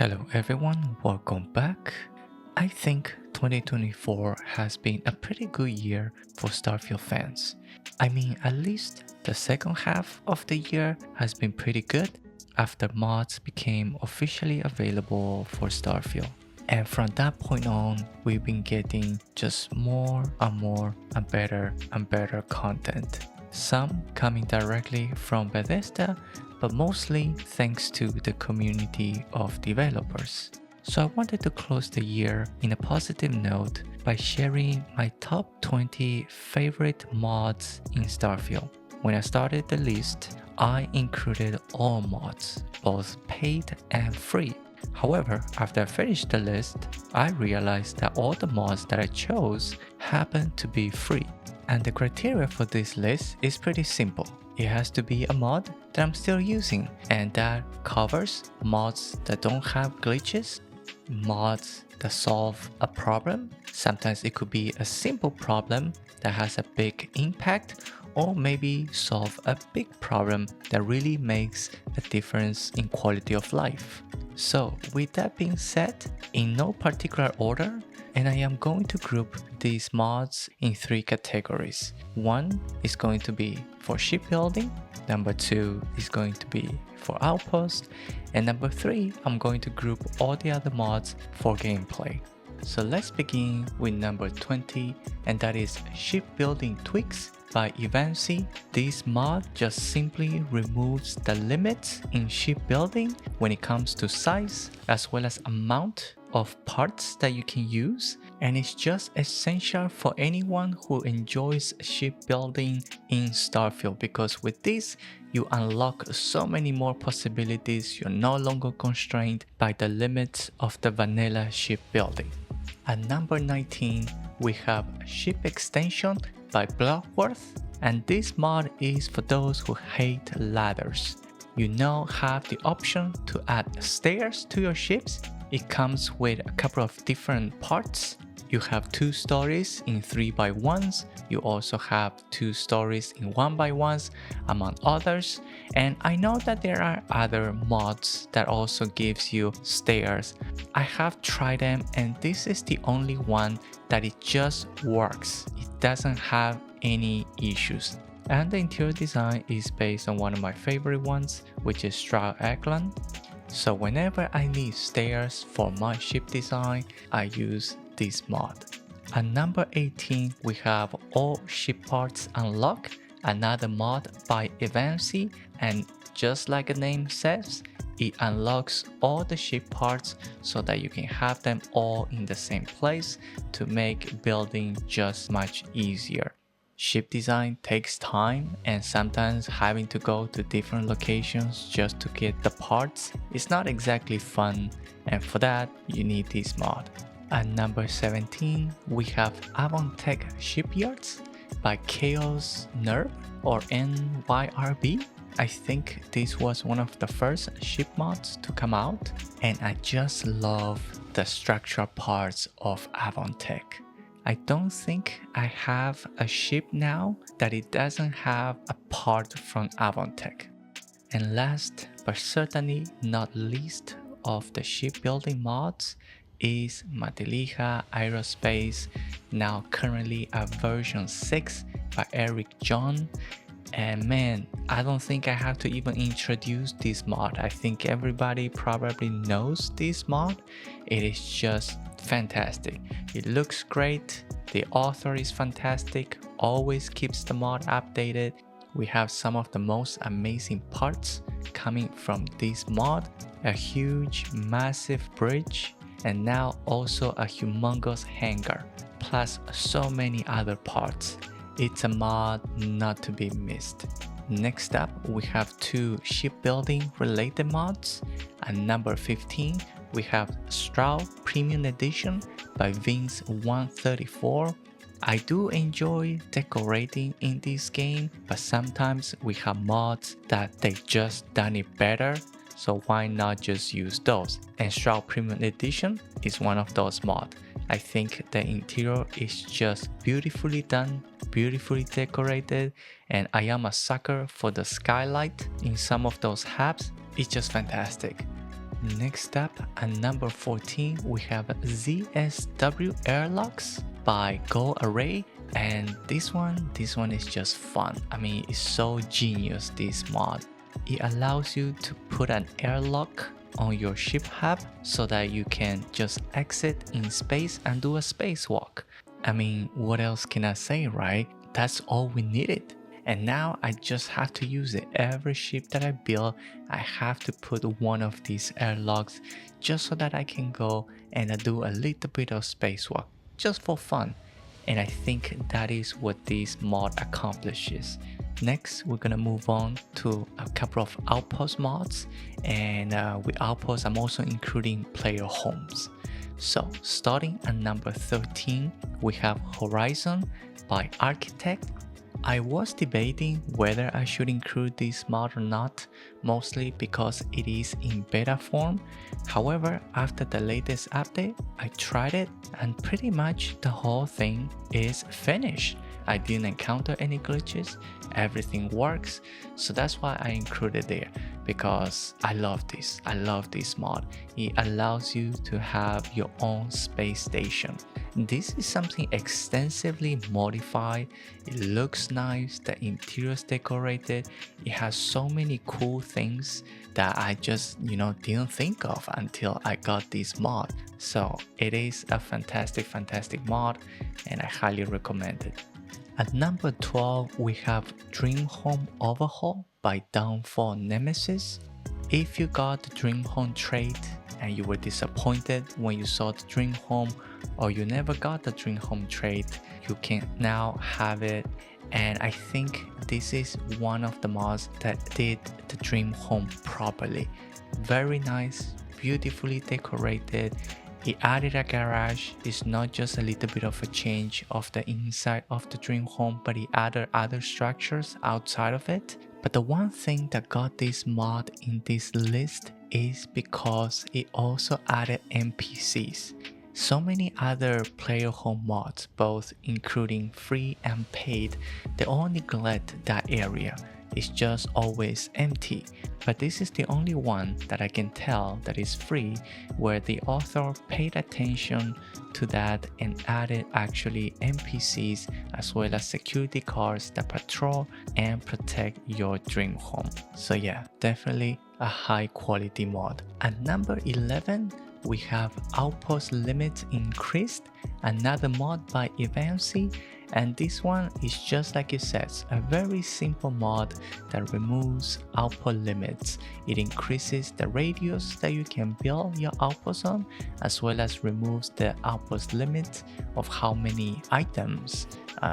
Hello everyone, welcome back. I think 2024 has been a pretty good year for Starfield fans. I mean, at least the second half of the year has been pretty good after mods became officially available for Starfield. And from that point on, we've been getting just more and better content. Some coming directly from Bethesda, but mostly thanks to the community of developers. So I wanted to close the year in a positive note by sharing my top 20 favorite mods in Starfield. When I started the list, I included all mods, both paid and free. However, after I finished the list, I realized that all the mods that I chose happened to be free. And the criteria for this list is pretty simple. It has to be a mod that I'm still using, and that covers mods that don't have glitches, mods that solve a problem. Sometimes it could be a simple problem that has a big impact, or maybe solve a big problem that really makes a difference in quality of life. So with that being said, in no particular order, and I am going to group these mods in three categories. One is going to be for shipbuilding, number two is going to be for outpost, and number three, I'm going to group all the other mods for gameplay. So let's begin with number 20, and that is shipbuilding tweaks by Evancy. This mod just simply removes the limits in shipbuilding when it comes to size as well as amount of parts that you can use, and it's just essential for anyone who enjoys shipbuilding in Starfield, because with this you unlock so many more possibilities. You're no longer constrained by the limits of the vanilla shipbuilding. At number 19, we have Ship Extension by Bloodworth, and this mod is for those who hate ladders. You now have the option to add stairs to your ships. It comes with a couple of different parts. You have 2 stories in 3x1s. You also have 2 stories in 1x1s, among others. And I know that there are other mods that also gives you stairs. I have tried them, and this is the only one that it just works. It doesn't have any issues. And the interior design is based on one of my favorite ones, which is Stroud Eklund. So whenever I need stairs for my ship design, I use this mod. At number 18, we have All Ship Parts Unlock, another mod by Evancy, and just like the name says, it unlocks all the ship parts so that you can have them all in the same place to make building just much easier. Ship design takes time, and sometimes having to go to different locations just to get the parts is not exactly fun, and for that you need this mod. At number 17, we have Avontech Shipyards by Chaos Nerb or NYRB. I think this was one of the first ship mods to come out, and I just love the structural parts of Avontech. I don't think I have a ship now that it doesn't have a part from Avontech. And last but certainly not least of the shipbuilding mods is Matilija Aerospace, now currently at version 6 by Eric John. And man, I don't think I have to even introduce this mod. I think everybody probably knows this mod. It is just fantastic. It looks great. The author is fantastic, always keeps the mod updated. We have some of the most amazing parts coming from this mod. A huge, massive bridge, and now also a humongous hangar, plus so many other parts. It's a mod not to be missed. Next up, we have 2 shipbuilding related mods. At number 15, we have Stroud Premium Edition by Vince 134. I do enjoy decorating in this game, but sometimes we have mods that they just done it better, so why not just use those? And Stroud Premium Edition is one of those mods. I think the interior is just beautifully done, beautifully decorated, and I am a sucker for the skylight in some of those hubs. It's just fantastic. Next up, at number 14, we have ZSW Airlocks by Go Array. And this one is just fun. I mean, it's so genius, this mod. It allows you to put an airlock on your ship hub so that you can just exit in space and do a spacewalk. I mean, what else can I say, right? That's all we needed. And now I just have to use it. Every ship that I build, I have to put one of these airlocks just so that I can go and do a little bit of spacewalk just for fun. And I think that is what this mod accomplishes. Next, we're gonna move on to a couple of outpost mods, and with outposts, I'm also including player homes. So, starting at number 13, we have Horizon by Architect. I was debating whether I should include this mod or not, mostly because it is in beta form. However, after the latest update, I tried it and pretty much the whole thing is finished. I didn't encounter any glitches, everything works, so that's why I included there, because I love this mod. It allows you to have your own space station. This is something extensively modified. It looks nice, the interior is decorated, it has so many cool things that I just didn't think of until I got this mod. So it is a fantastic mod, and I highly recommend it. At number 12, we have Dream Home Overhaul by Downfall Nemesis. If you got the Dream Home trait and you were disappointed when you saw the Dream Home, or you never got the Dream Home trait, you can now have it. And I think this is one of the mods that did the Dream Home properly. Very nice, beautifully decorated. It added a garage. It's not just a little bit of a change of the inside of the dream home, but it added other structures outside of it. But the one thing that got this mod in this list is because it also added NPCs. So many other player home mods, both including free and paid, they all neglect that area. It's just always empty. But this is the only one that I can tell that is free, where the author paid attention to that and added actually NPCs as well as security guards that patrol and protect your dream home. So yeah, definitely a high quality mod. At number 11, we have Outpost Limits Increased, another mod by Evancy, and this one is just like it says, a very simple mod that removes outpost limits. It increases the radius that you can build your outpost on, as well as removes the outpost limit of how many items,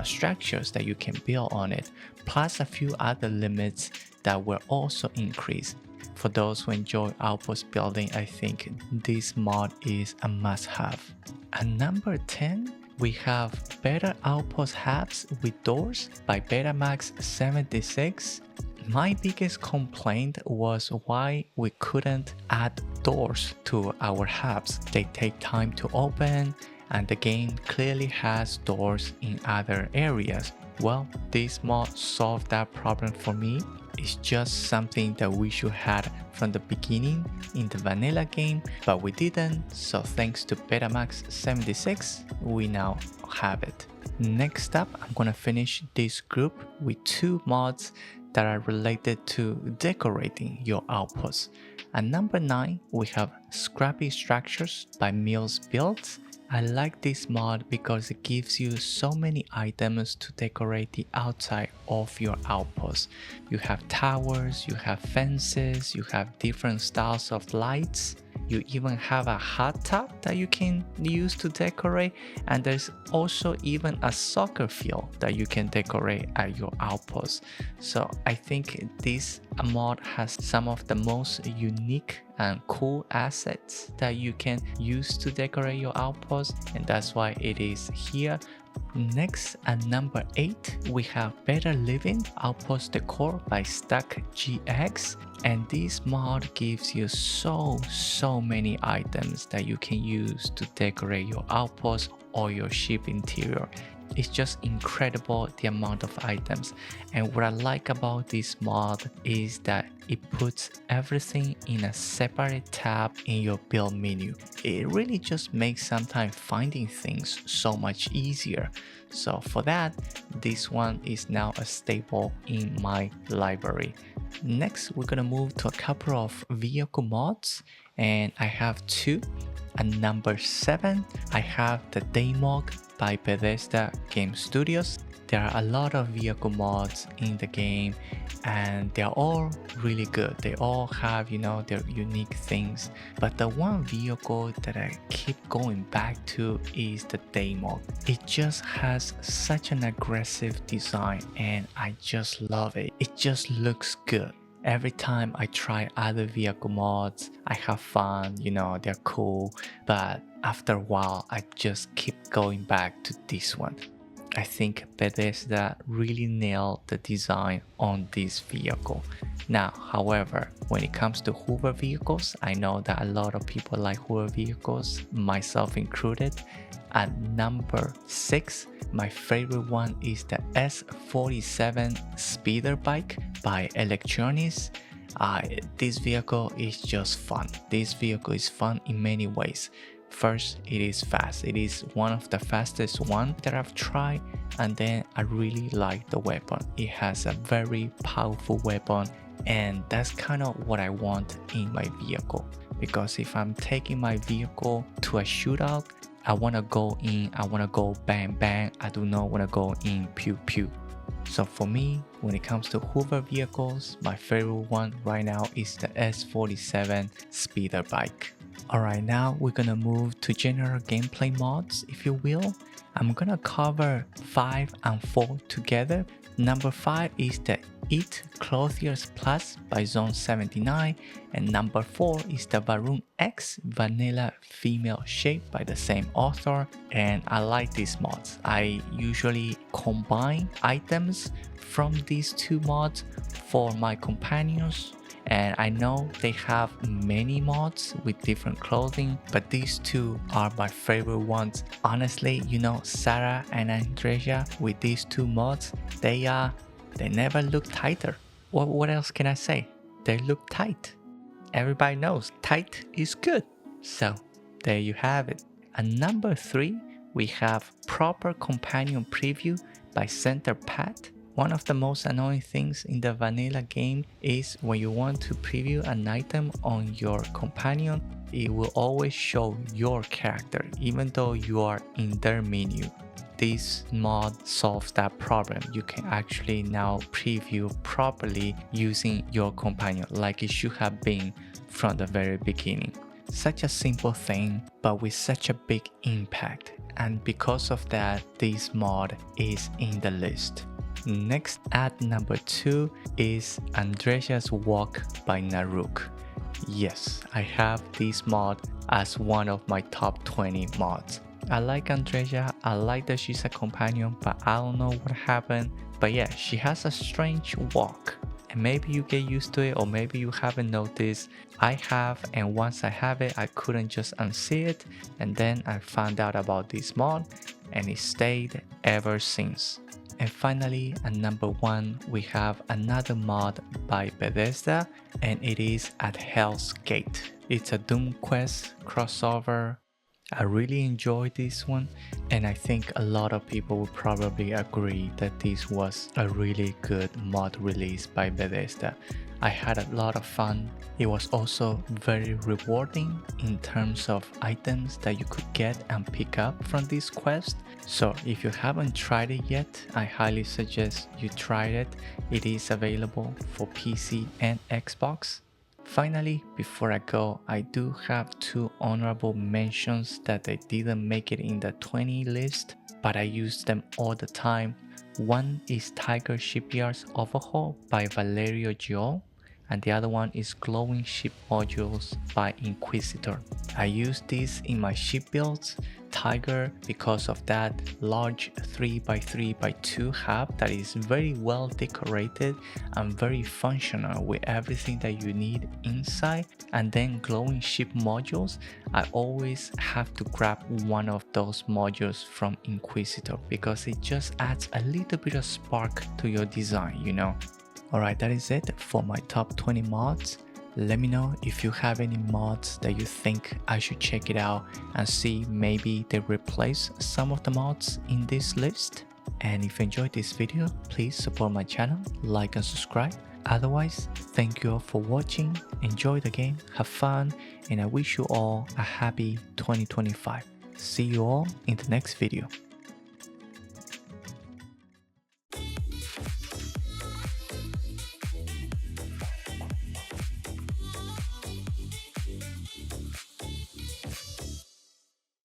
structures that you can build on it, plus a few other limits that were also increased. For those who enjoy outpost building, I think this mod is a must-have. At number 10, we have Better Outpost Hubs with Doors by Betamax76. My biggest complaint was why we couldn't add doors to our hubs. They take time to open, and the game clearly has doors in other areas. Well, this mod solved that problem for me. It's just something that we should have from the beginning in the vanilla game, but we didn't, so thanks to Betamax76, we now have it. Next up, I'm gonna finish this group with two mods that are related to decorating your outposts. At number 9, we have Scrappy Structures by Mills Builds. I like this mod because it gives you so many items to decorate the outside of your outpost. You have towers, you have fences, you have different styles of lights. You even have a hot tub that you can use to decorate, and there's also even a soccer field that you can decorate at your outpost. So I think this mod has some of the most unique and cool assets that you can use to decorate your outpost, and that's why it is here. Next, at number 8, we have Better Living Outpost Decor by StuckGX, and this mod gives you so many items that you can use to decorate your outpost or your ship interior. It's just incredible the amount of items. And what I like about this mod is that it puts everything in a separate tab in your build menu. It really just makes sometimes finding things so much easier. So for that, this one is now a staple in my library. Next, we're gonna move to a couple of vehicle mods, and I have two. At number 7, I have the Daymog by Bethesda Game Studios. There are a lot of vehicle mods in the game and they're all really good. They all have, their unique things. But the one vehicle that I keep going back to is the Daymog. It just has such an aggressive design and I just love it. It just looks good. Every time I try other vehicle mods, I have fun, they're cool, but after a while, I just keep going back to this one. I think Bethesda really nailed the design on this vehicle. Now, however, when it comes to hover vehicles, I know that a lot of people like hover vehicles, myself included. At number 6, my favorite one is the S47 speeder bike by Electronics. This vehicle is just fun. This vehicle is fun in many ways. First, it is fast. It is one of the fastest one that I've tried, and then I really like the weapon. It has a very powerful weapon, and that's kind of what I want in my vehicle. Because if I'm taking my vehicle to a shootout, I want to go in, I want to go bang bang, I do not want to go in pew pew. So for me, when it comes to hover vehicles, my favorite one right now is the S47 speeder bike. Alright, now we're gonna move to general gameplay mods, if you will. I'm gonna cover 5 and 4 together. Number 5 is the Eat Clothiers Plus by Zone 79, and number 4 is the Varun X Vanilla Female Shape by the same author, and I like these mods. I usually combine items from these two mods for my companions, and I know they have many mods with different clothing, but these two are my favorite ones. Honestly, Sarah and Andrea with these two mods, they never look tighter. What else can I say? They look tight. Everybody knows tight is good. So there you have it. At number 3, we have Proper Companion Preview by Center Pat. One of the most annoying things in the vanilla game is when you want to preview an item on your companion, it will always show your character even though you are in their menu. This mod solves that problem. You can actually now preview properly using your companion like it should have been from the very beginning. Such a simple thing, but with such a big impact. And because of that, this mod is in the list. Next at number 2 is Andrea's Walk by Naruk. Yes, I have this mod as one of my top 20 mods. I like Andrea, I like that she's a companion, but I don't know what happened. But yeah, she has a strange walk. And maybe you get used to it, or maybe you haven't noticed. I have, and once I have it, I couldn't just unsee it. And then I found out about this mod, and it stayed ever since. And finally, at number 1, we have another mod by Bethesda, and it is At Hell's Gate. It's a Doom Quest crossover. I really enjoyed this one, and I think a lot of people would probably agree that this was a really good mod release by Bethesda. I had a lot of fun. It was also very rewarding in terms of items that you could get and pick up from this quest. So if you haven't tried it yet, I highly suggest you try it. It is available for PC and Xbox. Finally, before I go, I do have 2 honorable mentions that they didn't make it in the 20 list, but I use them all the time. One is Tiger Shipyard's Overhaul by Valerio Gio, and the other one is Glowing Ship Modules by Inquisitor. I use these in my ship builds. Tiger because of that large 3x3x2 hub that is very well decorated and very functional with everything that you need inside. and then glowing ship modules, I always have to grab one of those modules from Inquisitor because it just adds a little bit of spark to your design, you know. Alright, that is it for my top 20 mods. Let me know if you have any mods that you think I should check it out and see maybe they replace some of the mods in this list. And if you enjoyed this video, please support my channel, like and subscribe. Otherwise, thank you all for watching, enjoy the game, have fun, and I wish you all a happy 2025. See you all in the next video.